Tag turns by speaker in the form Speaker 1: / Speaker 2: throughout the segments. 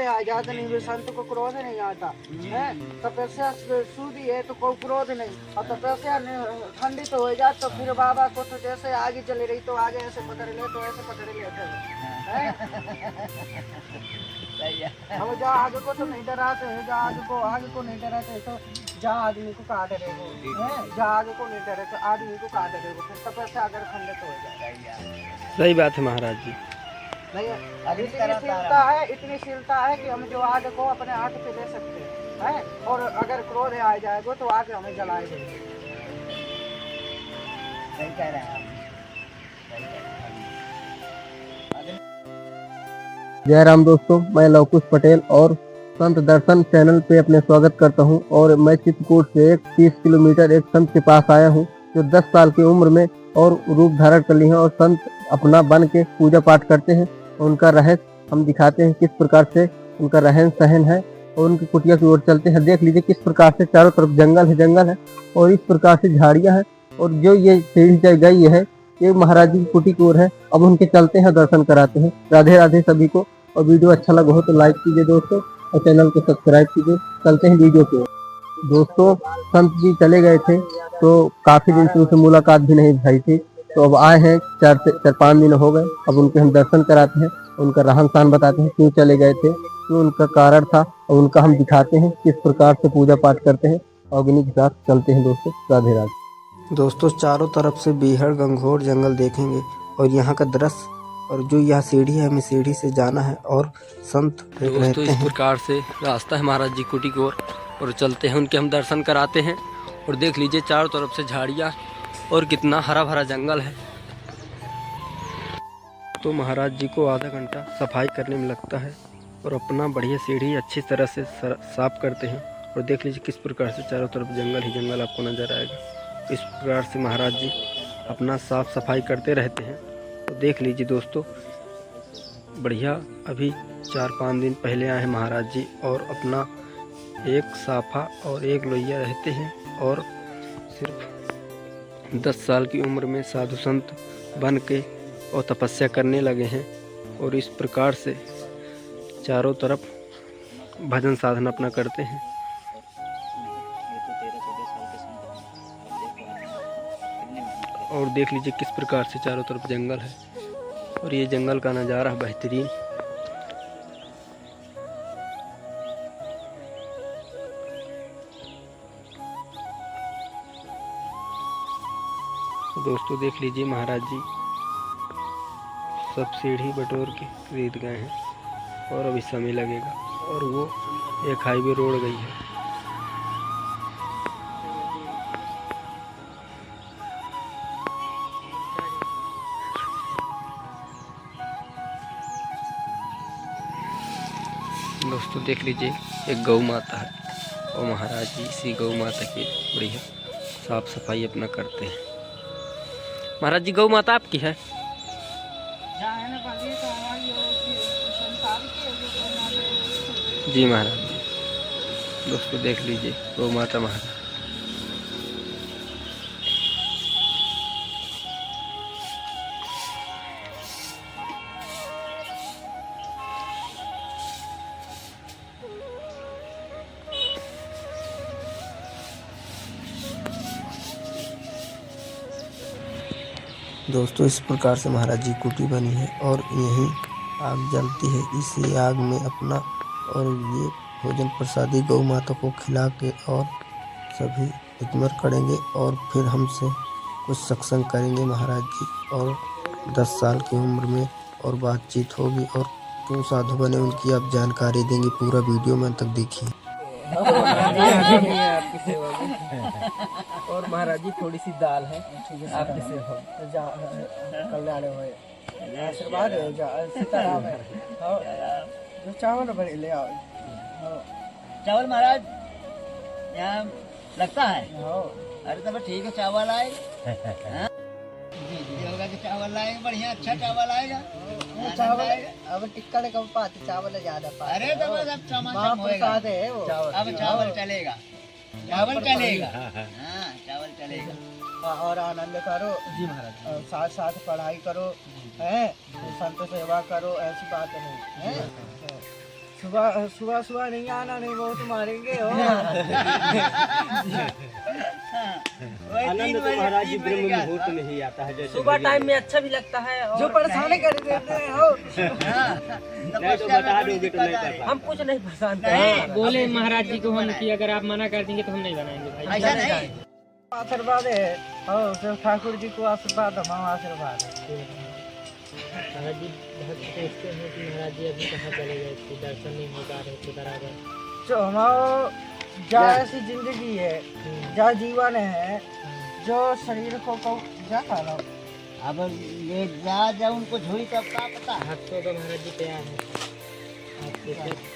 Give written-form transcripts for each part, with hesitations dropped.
Speaker 1: आ जाते नहीं, संत को क्रोध नहीं आता है। तपस्या सूदी है तो कोई क्रोध नहीं, और तपस्या खंडित तो हो जाए तो फिर बाबा को तो जैसे आगे चली रही तो आगे ऐसे पकड़ ले तो ऐसे पकड़ लेते हैं। अब जा आगे को तो नहीं डराते हैं, जा आगे को नहीं डराते तो जा आदमी को काट देगा, जा आगे को नहीं डरे तो आदमी को काट देगा, फिर तपस्या अगर खंडित हो जाए।
Speaker 2: सही बात है महाराज जी।
Speaker 1: नहीं इतनी शीलता है कि हम जो आग को अपने हाथ पे ले सकते हैं, और अगर क्रोध आ जाएगा तो आग हमें जलाए देंगे। सही कह रहे हैं
Speaker 2: जय राम दोस्तों, मैं लवकुश पटेल और संत दर्शन चैनल पे अपने स्वागत करता हूं। और मैं चित्रकूट से 30 किलोमीटर एक संत के पास आया हूं जो 10 साल की उम्र में और रूप धारण कर ली है, और संत अपना बन के पूजा पाठ करते हैं। उनका रहस्य हम दिखाते हैं, किस प्रकार से उनका रहन सहन है, और उनकी कुटिया की ओर चलते हैं। देख लीजिए किस प्रकार से चारों तरफ जंगल है और इस प्रकार से झाड़ियां हैं, और जो ये सीढ़ी गई है ये महाराज जी की कुटी की ओर है। अब उनके चलते हैं, दर्शन कराते हैं। राधे राधे सभी को, और वीडियो अच्छा लगा हो तो लाइक कीजिए दोस्तों, और चैनल को सब्सक्राइब कीजिए। चलते हैं वीडियो की ओर। दोस्तों, संत जी चले गए थे तो काफी दिन से उनसे मुलाकात भी नहीं भई थी, तो अब आए हैं। 4-5 दिन हो गए। अब उनके हम दर्शन कराते हैं, उनका रहन सहन बताते हैं, क्यों चले गए थे, क्यों उनका कारण था, और उनका हम दिखाते हैं किस प्रकार से पूजा पाठ करते हैं। अग्नि के साथ चलते हैं दोस्तों। राधे राधे दोस्तों, चारों तरफ से बीहड़ घंघोर जंगल देखेंगे, और यहाँ का दृश्य, और जो यह सीढ़ी है, हमें सीढ़ी से जाना है, और संत दोस्तों इस प्रकार से रास्ता है महाराज जी कुटी की ओर, और चलते हैं उनके हम दर्शन कराते हैं। और देख लीजिए चारों तरफ से झाड़ियाँ और कितना हरा भरा जंगल है। तो महाराज जी को आधा घंटा सफाई करने में लगता है, और अपना बढ़िया सीढ़ी अच्छी तरह से साफ करते हैं। और देख लीजिए किस प्रकार से चारों तरफ जंगल ही जंगल आपको नजर आएगा। इस प्रकार से महाराज जी अपना साफ सफाई करते रहते हैं। तो देख लीजिए दोस्तों, बढ़िया अभी 4-5 दिन पहले आए हैं महाराज जी, और अपना एक साफा और एक लोहिया रहते हैं, और सिर्फ 10 साल की उम्र में साधु संत बन के और तपस्या करने लगे हैं। और इस प्रकार से चारों तरफ भजन साधन अपना करते हैं। और देख लीजिए किस प्रकार से चारों तरफ जंगल है, और ये जंगल का नज़ारा बेहतरीन। दोस्तों देख लीजिए महाराज जी सब सीढ़ी बटोर के खरीद गए हैं, और अभी समय लगेगा, और वो एक हाईवे रोड गई है। दोस्तों देख लीजिए एक गौ माता है, और महाराज जी इसी गौ माता की बढ़िया साफ सफाई अपना करते हैं। महाराज जी गौ माता आपकी है? जी महाराज जी। दोस्तों देख लीजिए गौ माता महाराज। दोस्तों इस प्रकार से महाराज जी कुटी बनी है, और यही आग जलती है। इसी आग में अपना और ये भोजन प्रसादी गौ माता को खिला के और सभी इतमर करेंगे, और फिर हमसे कुछ सत्संग करेंगे महाराज जी। और 10 साल की उम्र में और बातचीत होगी, और क्यों साधु बने उनकी आप जानकारी देंगे। पूरा वीडियो में तक देखिए। और महाराज जी थोड़ी सी दाल है आपके से हो कल्याण हो, आशीर्वाद है, सीताराम है। जो चावल भरे ले आओ,
Speaker 3: चावल महाराज यहाँ लगता है। अरे तो ठीक है, चावल आएगा। जी होगा कि चावल लाएगा, बढ़िया अच्छा चावल आएगा।
Speaker 1: चावल अब टिक्का कम पाते, चावल ज्यादा पाते।
Speaker 3: अरे तो बस अब
Speaker 1: प्रसाद है वो,
Speaker 3: अब चावल चलेगा, चावल चलेगा। हाँ चावल चलेगा।
Speaker 1: और आनंद करो
Speaker 2: जी महाराज।
Speaker 1: साथ साथ पढ़ाई करो, है संत सेवा करो, ऐसी बात नहीं है। सुबह सुबह सुबह नहीं आना, नहीं बहुत मारेंगे हो।
Speaker 3: आनंद तो महाराज जी ब्रह्म मुहूर्त में ही आता है, जैसे
Speaker 4: सुबह टाइम में अच्छा भी लगता है।
Speaker 1: जो परेशानी कर देते हैं हो।
Speaker 3: नहीं तो बता दोगे तो नहीं कर
Speaker 4: हम कुछ नहीं पसंद
Speaker 5: बोले महाराज जी को हम कि अगर आप मना कर देंगे तो हम नहीं बनाएंगे भाई।
Speaker 3: ऐसा नहीं।
Speaker 1: आशीर्वाद है हो, सिर्फ ठाकुर जी को आशीर्वाद, हमारा आशीर्वाद है।
Speaker 5: महाराज जी बहुत सोचते हैं कि महाराज जी अभी कहाँ चले गए थे, दर्शन नहीं हो पा रहे थे बराबर।
Speaker 1: जो हमारा जा ऐसी जिंदगी है, जा जीवन है, जो शरीर को जा खा लो।
Speaker 3: अब ये जा उनको झोई तब का पता।
Speaker 5: भक्तों तो महाराज जी तैयार है आपके साथ।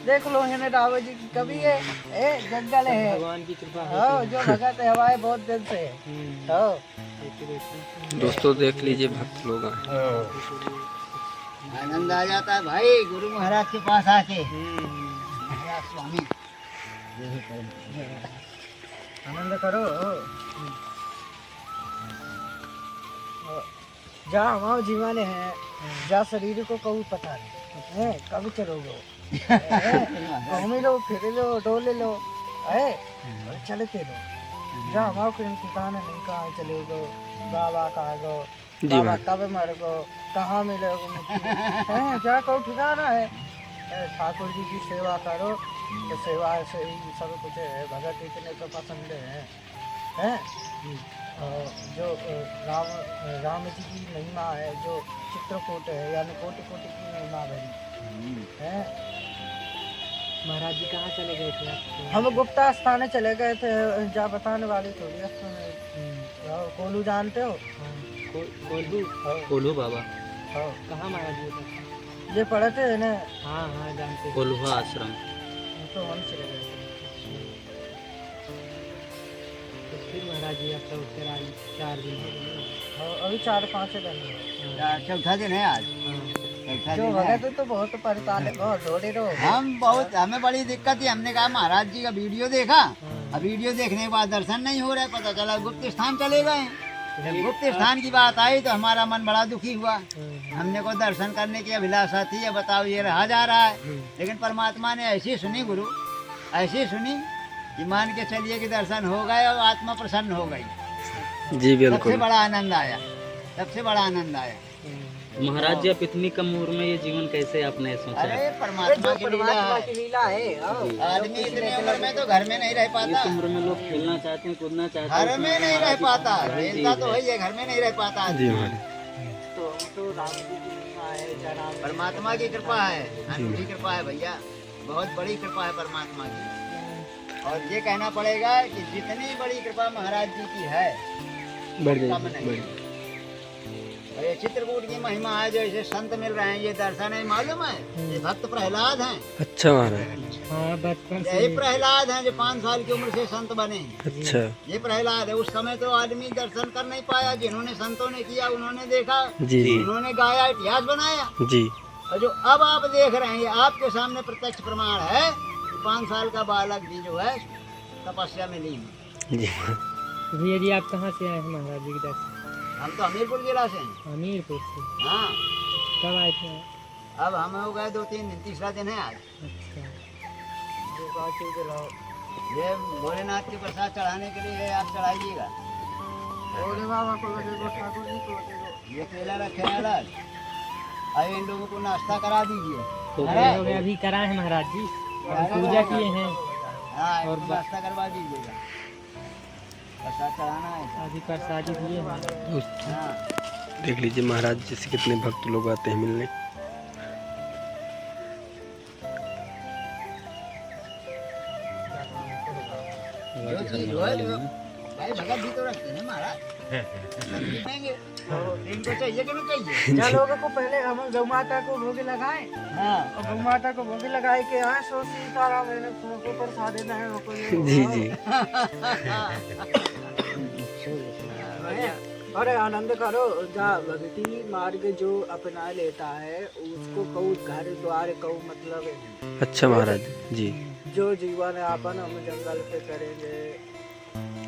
Speaker 1: देख लो है रावण जी की कवि है, जंगल है।
Speaker 5: भगवान की कृपा
Speaker 1: हाँ, जो भगत है हमारे बहुत दिन से है। हाँ।
Speaker 2: दोस्तों देख लीजिए भक्त लोग आए।
Speaker 3: आनंद आ जाता है भाई गुरु महाराज के पास आके। महाराज स्वामी
Speaker 1: आनंद करो। जा हमारा जीवन है, जा शरीर को कभी पता नहीं है, कभी चलोगे घूम लो, फिर लो, डोले लो, और चलते लो। जा हमारा कोई ठिकाना नहीं, कहाँ चले गो, बाबा कहाँ गो, बाबा कब मर गो, कहाँ मिलोगे मुझे, जा को ठिकाना है। ठाकुर जी की सेवा करो, तो सेवा से ही सब कुछ है। भगत इतने तो पसंद हैं। और जो राम जी की महिमा है, जो चित्रकूट है, यानी कोटि कोटि की महिमा भरी है।
Speaker 5: महाराज जी कहाँ चले गए थे आप?
Speaker 1: हम गुप्ता स्थान चले गए थे, जा बताने वाले थोड़ी। कोलू जानते हो?
Speaker 5: कोल्हू बाबा
Speaker 1: हाँ।
Speaker 5: कहाँ महाराज जी?
Speaker 1: ये पढ़े थे ना,
Speaker 5: हाँ हाँ जानते हैं।
Speaker 2: कोल्हुआ आश्रम।
Speaker 1: तो हम चले गए थे।
Speaker 5: तो फिर महाराज जी आपका उत्तर आई 4 दिन हो गए।
Speaker 1: हाँ, अभी 4-5 दिन हुए।
Speaker 3: चौथा दिन है आज। चौथा
Speaker 1: जो
Speaker 3: दिन है।
Speaker 1: भगत तो बहुत परेशान है, बहुत ढोड़े रहो।
Speaker 3: हमें बड़ी दिक्कत थी। हमने कहा महाराज जी का वीडियो देखा, अब वीडियो देखने के बाद दर्शन नहीं हो रहा है, पता चला गुप्त स्थान चले गए। जब गुप्त स्थान की बात आई तो हमारा मन बड़ा दुखी हुआ। हमने को दर्शन करने की अभिलाषा थी, अब बताओ ये रहा जा रहा है। लेकिन परमात्मा ने ऐसी सुनी गुरु, ऐसी सुनी कि मान के चलिए कि दर्शन हो गए और आत्मा प्रसन्न हो गई।
Speaker 2: जी बिल्कुल।
Speaker 3: सबसे बड़ा आनंद आया, सबसे बड़ा आनंद आया।
Speaker 6: महाराज जी आप इतनी कम उम्र में ये जीवन कैसे आपने सोचा?
Speaker 3: अरे परमात्मा की लीला
Speaker 1: परमात्मा
Speaker 3: है।
Speaker 1: की लीला है। हाँ।
Speaker 3: आदमी इतनी उम्र में तो घर में नहीं रह पाता,
Speaker 6: इस उम्र में लोग खेलना चाहते हैं, कूदना चाहते हैं,
Speaker 3: घर में नहीं रह पाता। खेलता तो वही है, घर में नहीं रह पाता।
Speaker 2: जी
Speaker 1: तो राम जी की महिमा है, जा राम।
Speaker 3: परमात्मा की कृपा है, अनूठी कृपा है भैया, बहुत बड़ी कृपा है परमात्मा की। और ये कहना पड़ेगा कि जितनी बड़ी कृपा महाराज जी की है कम नहीं। और ये चित्रकूट की महिमा है, जो ऐसे संत मिल रहे हैं, ये दर्शन है, मालूम है? ये भक्त प्रहलाद हैं।
Speaker 2: अच्छा महाराज।
Speaker 5: हाँ बचपन से
Speaker 3: यही प्रहलाद हैं जो 5 साल की उम्र से संत बने हैं।
Speaker 2: अच्छा
Speaker 3: ये प्रहलाद है। उस समय तो आदमी दर्शन कर नहीं पाया, जिन्होंने संतों ने किया उन्होंने देखा,
Speaker 2: जी
Speaker 3: उन्होंने गाया, इतिहास बनाया।
Speaker 2: जी।
Speaker 3: और जो अब आप देख रहे हैं, ये आपके सामने प्रत्यक्ष प्रमाण है कि 5 साल का बालक भी जो है तपस्या में लीन है।
Speaker 2: जी
Speaker 5: भैया जी आप कहाँ से आए हैं महाराज जी के दर्शन?
Speaker 3: हम तो हमीरपुर जिला से हैं।
Speaker 5: हमीरपुर से।
Speaker 3: हाँ,
Speaker 5: कब आए थे?
Speaker 3: अब हम हो गए 2-3 दिन, तीसरा दिन है आज।
Speaker 5: अच्छा
Speaker 3: ये भोलेनाथ के प्रसाद चढ़ाने के लिए है, आप चढ़ाइएगा।
Speaker 1: भोले बाबा को लगेगा, ठाकुर जी को लगेगा।
Speaker 3: ये केला रखे हैं अलग, अब इन लोगों को नाश्ता करा दीजिए।
Speaker 5: तो
Speaker 3: अरे,
Speaker 5: हो गया, अभी कराए हैं महाराज जी, पूजा किए हैं,
Speaker 3: हाँ,
Speaker 5: और
Speaker 3: इनको नाश्ता करवा दीजिएगा, प्रसाद चढ़ाना है।
Speaker 5: अभी प्रसादी दिए हैं।
Speaker 3: हाँ,
Speaker 2: देख लीजिए महाराज जी से कितने भक्त लोग आते हैं मिलने।
Speaker 3: जो चीज जो है जो भाई भगत भी तो रखते हैं महाराज, देंगे तो इनको चाहिए कि नहीं चाहिए?
Speaker 1: जा लोगों को पहले हम गौ माता को भोग लगाए,
Speaker 3: हाँ,
Speaker 1: और गौ माता को भोग लगाए के आए, सो सीताराम मैंने को प्रसाद देना है उनको।
Speaker 2: जी जी।
Speaker 1: अरे आनंद करो। जा भक्ति मार्ग जो अपना लेता है उसको कहू घर द्वार कहू मतलब है।
Speaker 2: अच्छा महाराज जी।
Speaker 1: जो जीवन यापन हम जंगल पे करेंगे,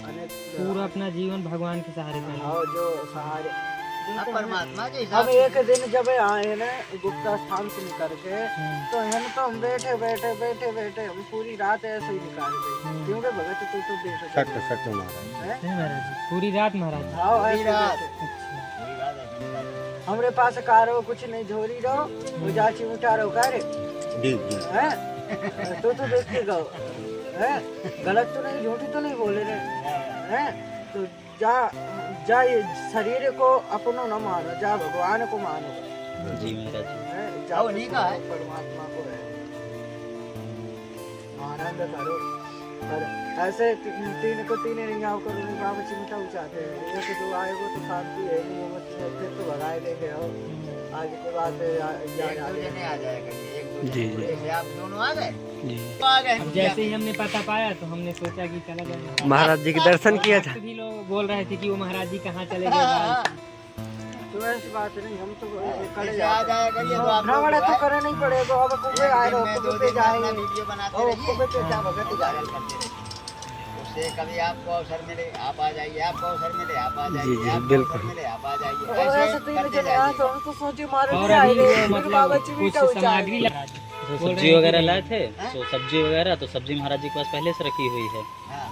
Speaker 1: अनेक
Speaker 5: पूरा अपना जीवन भगवान के सहारे करें।
Speaker 1: और जो सहारे दिन
Speaker 3: अब
Speaker 1: तो
Speaker 3: परमात्मा के
Speaker 1: हम
Speaker 3: हिसाब
Speaker 1: एक दिन जब आए ना गुप्ता स्थान से निकल के तो हम बैठे बैठे बैठे बैठे हम पूरी रात ऐसे ही निकाल गए क्योंकि भगत तू तो देख
Speaker 2: सट सट महाराज
Speaker 5: नहीं महाराज जी, पूरी रात महाराज जी।
Speaker 1: हाँ
Speaker 3: पूरी
Speaker 1: ऐसे
Speaker 3: रात।
Speaker 1: बैठे। हमरे पास कारो कुछ नहीं झोरी रहो वो जाची उठा रहो करे हैं तो देख के गो हैं गलत तो नहीं झूठी तो नहीं बोले रहे हैं तो जा जा ये शरीर को अपनो न मानो जा भगवान को मानो
Speaker 6: जी महाराज जी।
Speaker 1: हैं, जा
Speaker 3: हाँ, उन्हीं का है।
Speaker 1: परमात्मा को है आनंद करो पर ऐसे तीन को तीन नहीं आओ करो नहीं बाबा चिमटा उचाते हैं एक जो आएगा तो शांति है नहीं वो फिर तो भगाए देंगे और आगे के बाद
Speaker 3: एक दो जने आ जाया करिए एक दो
Speaker 2: जी,
Speaker 3: जने जैसे आप दोनों आ गए
Speaker 2: जी
Speaker 3: आ गए
Speaker 5: अब जैसे ही हमने पता पाया तो हमने सोचा कि चला जाए।
Speaker 2: महाराज जी के दर्शन किया था।
Speaker 5: भी लोग बोल रहे थे कि वो महाराज जी कहाँ चले गए बाहर।
Speaker 1: तो ऐसी बात नहीं हम तो करे
Speaker 3: जैसे आ जाया करिए तो आप
Speaker 1: भ्रमण
Speaker 3: लोग
Speaker 1: तो करे नहीं पड़ेगा अब कुबे आए रहो
Speaker 3: में
Speaker 1: कुबे
Speaker 3: दो
Speaker 1: पे
Speaker 3: दिन में अपना
Speaker 1: जाएंगे
Speaker 3: वीडियो बनाते
Speaker 1: और
Speaker 3: रहिए
Speaker 1: कुबे पे जा भगत
Speaker 3: जाया करते रहिए। उससे कभी आपको अवसर मिले आप आ जाइए आपको अवसर मिले आप आ
Speaker 2: जी,
Speaker 3: जाइए
Speaker 2: जी,
Speaker 3: आपको
Speaker 2: बिल्कुल।
Speaker 3: अवसर मिले आप आ जाइए
Speaker 1: और ऐसे
Speaker 3: ऐसे
Speaker 1: तीन
Speaker 3: करते
Speaker 1: जने आए
Speaker 3: जाइए।
Speaker 1: तो उनको सोची मारो
Speaker 5: और
Speaker 1: नहीं आए
Speaker 5: अभी
Speaker 1: रहे
Speaker 5: वो
Speaker 1: फिर बाबा
Speaker 5: मतलब
Speaker 1: चिमटा
Speaker 5: कुछ
Speaker 1: उचाए
Speaker 5: सामग्री लगा
Speaker 6: तो
Speaker 5: बोल
Speaker 6: सब्जी
Speaker 5: रहे
Speaker 6: वगैरह
Speaker 5: थे
Speaker 6: लाए थे
Speaker 3: हैं?
Speaker 6: तो सब्जी वगैरह तो सब्जी महाराज जी के पास पहले से रखी हुई है।
Speaker 3: हाँ।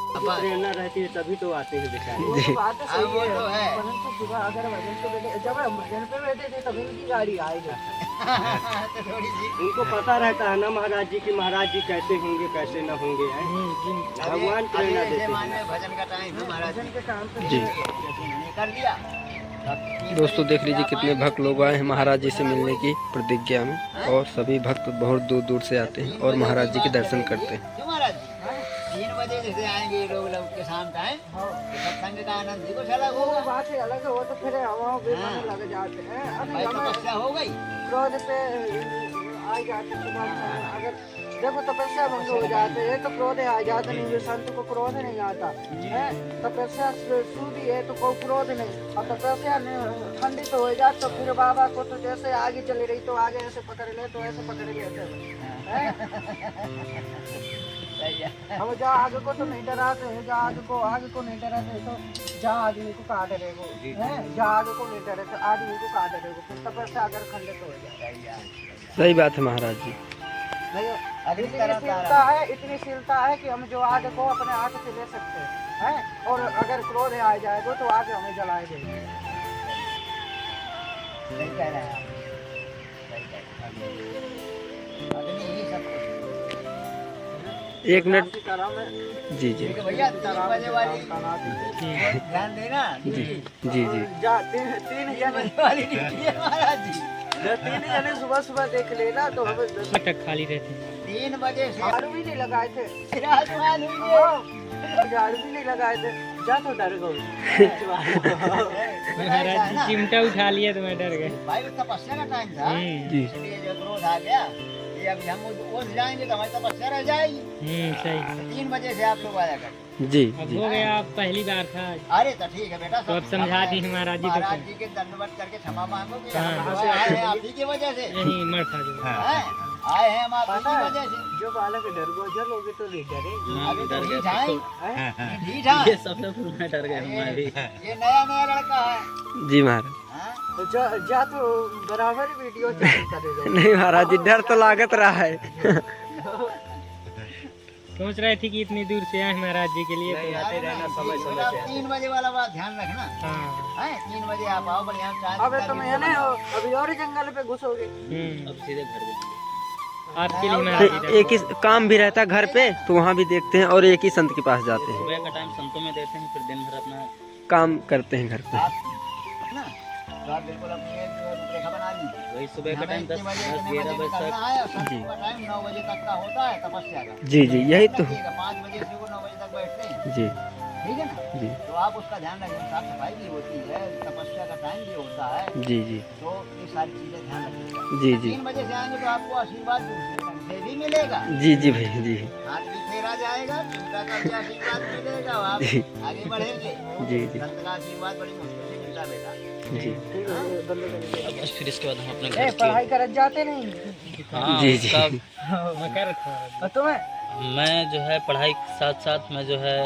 Speaker 2: प्रेरणा रहती है तभी तो आते हैं बेचारे।
Speaker 1: वो तो बात
Speaker 3: हाँ, वो
Speaker 1: सही
Speaker 3: तो
Speaker 1: है
Speaker 3: है।
Speaker 1: परंतु सुबह अगर भजन पे बैठे जब हम भजन पे बैठे थे तभी उनकी गाड़ी आएगी
Speaker 3: तो थोड़ी सी
Speaker 2: उनको पता रहता है ना महाराज जी की महाराज जी कैसे होंगे कैसे न होंगे हैं। भगवान
Speaker 3: अभी
Speaker 2: प्रेरणा
Speaker 3: ऐसे
Speaker 2: देते हैं।
Speaker 3: मान में भजन का टाइम है महाराज
Speaker 1: भजन के काम पे
Speaker 2: जी।
Speaker 3: जैसे इन्होंने कर दिया
Speaker 2: दोस्तों देख लीजिए कितने भक्त लोग आए हैं महाराज जी से मिलने की प्रतिज्ञा में और सभी भक्त बहुत दूर दूर से आते हैं और महाराज जी के दर्शन करते हैं।
Speaker 3: क्यों महाराज जी 3 बजे जैसे आएंगे ये लोग के शाम टाइम
Speaker 1: हाँ।
Speaker 3: सत्संग का आनंद भी कुछ अलग
Speaker 1: वो
Speaker 3: होगा
Speaker 1: बात है अलग है वो तो फिर हवा बेमन लग जाते हैं अभी
Speaker 3: भाई
Speaker 1: हमें
Speaker 3: तपस्या हो गई
Speaker 1: क्रोध पे आ जाते तो बात है। अगर देखो तपस्या भंग हो जाते है तो क्रोध आ जाता नहीं जो संत को क्रोध नहीं आता है तपस्या सूदी है तो कोई क्रोध नहीं और तपस्या खंडित हो जाए तो फिर बाबा को तो जैसे आगे चली रही तो आगे ऐसे पकड़ ले तो ऐसे पकड़ लेते
Speaker 3: सही है
Speaker 1: हम जहाँ आगे को तो नहीं डराते हैं जहाँ आगे को नहीं डराते हैं तो जहाँ आदमी को काट देगो है जहाँ आगे को नहीं डरे तो आदमी को काट देगो फिर तपस्या अगर खंडित हो जाए
Speaker 2: सही बात है महाराज जी।
Speaker 1: नहीं
Speaker 3: अगली
Speaker 1: इतनी
Speaker 3: तरफ
Speaker 1: शीलता है इतनी शीलता है कि हम जो आग को अपने हाथ से ले सकते हैं और अगर क्रोध आ जाएगा तो आग हमें जलाए देंगे
Speaker 3: सही कह रहे हैं आप। सही कह रहे हैं। अग्नि ही सब कुछ
Speaker 2: एक मिनट
Speaker 1: सीताराम है
Speaker 2: जी जी
Speaker 3: ठीक है भैया 3 बजे वाली ध्यान देना
Speaker 2: जी जी जी
Speaker 1: तीन जने
Speaker 3: वाली ड्यूटी है महाराज जी
Speaker 1: तीन जने सुबह सुबह देख लेना तो हमें
Speaker 5: तक खाली रहती है।
Speaker 3: 3 बजे से
Speaker 1: झाड़ू भी नहीं लगाए थे
Speaker 3: सिराज मान हुई है
Speaker 1: हाँ, झाड़ू भी नहीं लगाए थे जा तो डर
Speaker 5: महाराज जी चिमटा उठा लिया तो मैं डर गए।
Speaker 3: भाई वो तपस्या का टाइम था
Speaker 2: जी
Speaker 3: इसलिए जो क्रोध आ गया ये अभी हम उठ जाएंगे तो हमारी तपस्या रह जाएगी
Speaker 5: सही।
Speaker 3: 3 बजे से आप लोग आया कर
Speaker 2: जी
Speaker 5: अब
Speaker 2: जी
Speaker 5: हो गया अब पहली बार था
Speaker 3: अरे तो ठीक है बेटा
Speaker 5: तो अब समझा दी महाराज जी को।
Speaker 3: महाराज जी के दंडवत करके क्षमा मांगो कि
Speaker 5: हाँ।
Speaker 3: हम लोग आए हैं आप ही की वजह से
Speaker 5: यही मर था जो
Speaker 3: हैं? आए हैं हम आप ही की वजह से
Speaker 1: जो बालक डर गोजर होगे तो नहीं डरे
Speaker 3: अभी तो
Speaker 6: डर
Speaker 3: ढीठ
Speaker 6: गए
Speaker 3: है ढीठ है
Speaker 6: ये सबसे पूरा डर गए हम भी।
Speaker 3: ये नया लड़का है
Speaker 2: जी महाराज।
Speaker 3: हाँ?
Speaker 1: तो जा तो बराबर वीडियो चालू करेगा
Speaker 2: नहीं महाराज जी डर तो लागत रहा है।
Speaker 5: सोच रहे थे कि इतनी दूर से आए महाराज जी के लिए तो
Speaker 3: आते रहना समय 3 बजे वाला बात ध्यान रखना
Speaker 5: हाँ।
Speaker 3: है 3 बजे आप आओ बढ़िया चाय
Speaker 1: अबे तुम है ना अभी और जंगल पे घुसोगे
Speaker 6: अब सीधे घर जाएंगे।
Speaker 5: आपके लिए महाराज जी
Speaker 2: तो एक ही काम भी रहता है घर पे तो वहाँ भी देखते हैं और एक ही संत के पास जाते हैं
Speaker 6: सुबह का टाइम संतों में देते हैं फिर दिन भर अपना
Speaker 2: काम करते हैं घर पे।
Speaker 3: आप ना तो आप बिल्कुल अपनी एक रूपरेखा बना लीजिए
Speaker 6: वही सुबह का टाइम 10
Speaker 3: 11
Speaker 6: 11 बजे तक।
Speaker 3: करना है और शाम का टाइम 9 बजे तक का होता है तपस्या का
Speaker 2: जी जी यही तो
Speaker 3: 5 बजे से वो 9 बजे तक बैठते हैं
Speaker 2: जी
Speaker 3: ठीक है ना
Speaker 2: जी
Speaker 3: तो आप उसका ध्यान रखें साफ सफाई भी होती है तपस्या का टाइम भी होता है
Speaker 2: जी जी
Speaker 3: तो ये सारी चीजें ध्यान रखिएगा
Speaker 2: जी जी
Speaker 3: 3 बजे से आएंगे तो आपको आशीर्वाद दूसरे ढंग से भी मिलेगा
Speaker 2: जी जी भाई जी
Speaker 3: हाथ भी फेरा जाएगा चिंता का भी आशीर्वाद मिलेगा और आप
Speaker 2: जी
Speaker 3: आगे बढ़ेंगे
Speaker 2: जी जी
Speaker 3: संत का आशीर्वाद बड़ी मुश्किल से मिलता बेटा
Speaker 2: जी
Speaker 6: अब बस फिर इसके बाद हम अपने
Speaker 1: ए
Speaker 6: घर
Speaker 1: पढ़ाई कर जाते नहीं
Speaker 6: हाँ
Speaker 2: जी, जी।
Speaker 6: उसका
Speaker 5: मैं कर था
Speaker 1: और तुम्हें
Speaker 6: मैं जो है पढ़ाई के साथ साथ मैं जो है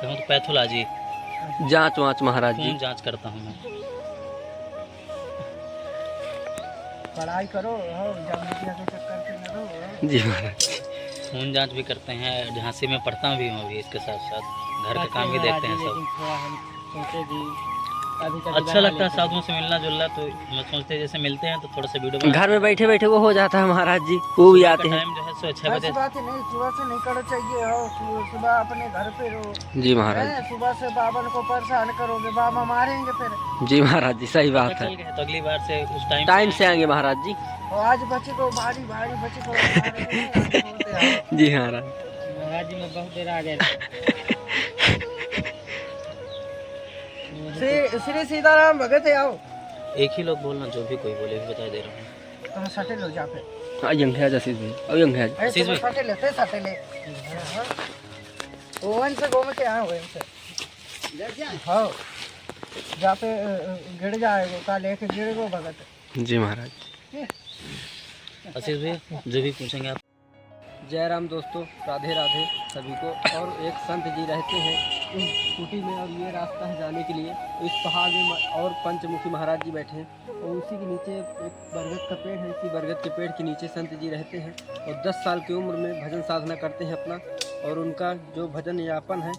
Speaker 6: कहूँ तो पैथोलॉजी
Speaker 2: जांच वाँच महाराज जी
Speaker 6: खून जांच करता हूँ मैं।
Speaker 1: पढ़ाई करो हो, जब मीडिया के चक्कर के न रहो।
Speaker 2: जी महाराज।
Speaker 6: खून जांच भी करते हैं, झांसी में पढ़ता भी हूँ अभी, इसके साथ साथ घर का काम भी देखते हैं सब।
Speaker 5: लेकिन थोड़ा हम सोचे भी कभी कभी
Speaker 6: अच्छा लगता है साधुओं से मिलना जुलना, तो मैं सोचते हैं जैसे मिलते हैं तो थोड़ा सा वीडियो
Speaker 2: घर में बैठे बैठे वो हो जाता है महाराज जी, वो भी आते हैं।
Speaker 6: टाइम जो है सो 6 बजे
Speaker 1: ऐसी बात ही नहीं, सुबह से निकल चाहिए हो, सुबह अपने घर पे रहो।
Speaker 2: जी महाराज।
Speaker 1: हैं, सुबह से बाबा को परेशान करोगे, बाबा मारेंगे फिर।
Speaker 2: जी महाराज जी, सही बात
Speaker 6: चल
Speaker 2: है।
Speaker 6: गए तो अगली बार से उस
Speaker 2: टाइम से आएंगे महाराज जी।
Speaker 1: और आज बच्चे को भारी भारी बच्चे को बोलते हैं।
Speaker 2: जी महाराज।
Speaker 5: महाराज जी में बहुत देर आ गए।
Speaker 1: श्री सीताराम भगत है, आओ
Speaker 6: एक ही लोग बोलना, जो भी कोई बोले बता दे रहा हूँ।
Speaker 1: तुम सटे लो जा पे।
Speaker 2: यंग है जैसे भी, अब यंग है।
Speaker 1: ऐसे
Speaker 6: में।
Speaker 1: सटे लेते सटे ले। ओवन से घूम के आए ओवन से। हाँ जा पे गिर जाएगा, काल एक गिर गो भगत।
Speaker 2: जी महाराज।
Speaker 6: आशीष भैया जो भी पूछेंगे आप।
Speaker 2: जय राम दोस्तों, राधे राधे सभी को। और एक संत जी रहते हैं इस कुटी में, और ये रास्ता है जाने के लिए। इस पहाड़ में और पंचमुखी महाराज जी बैठे हैं, और उसी के नीचे एक बरगद का पेड़ है। इसी बरगद के पेड़ के नीचे संत जी रहते हैं, और 10 साल की उम्र में भजन साधना करते हैं अपना। और उनका जो भजन यापन है,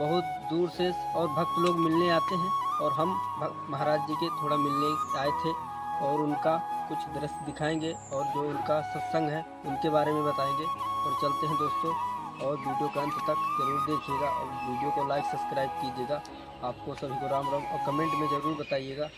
Speaker 2: बहुत दूर से और भक्त लोग मिलने आते हैं, और हम महाराज जी के थोड़ा मिलने आए थे, और उनका कुछ दृश्य दिखाएंगे, और जो उनका सत्संग है उनके बारे में बताएंगे। और चलते हैं दोस्तों, और वीडियो का अंत तक जरूर देखिएगा, और वीडियो को लाइक सब्सक्राइब कीजिएगा। आपको सभी को राम राम, और कमेंट में ज़रूर बताइएगा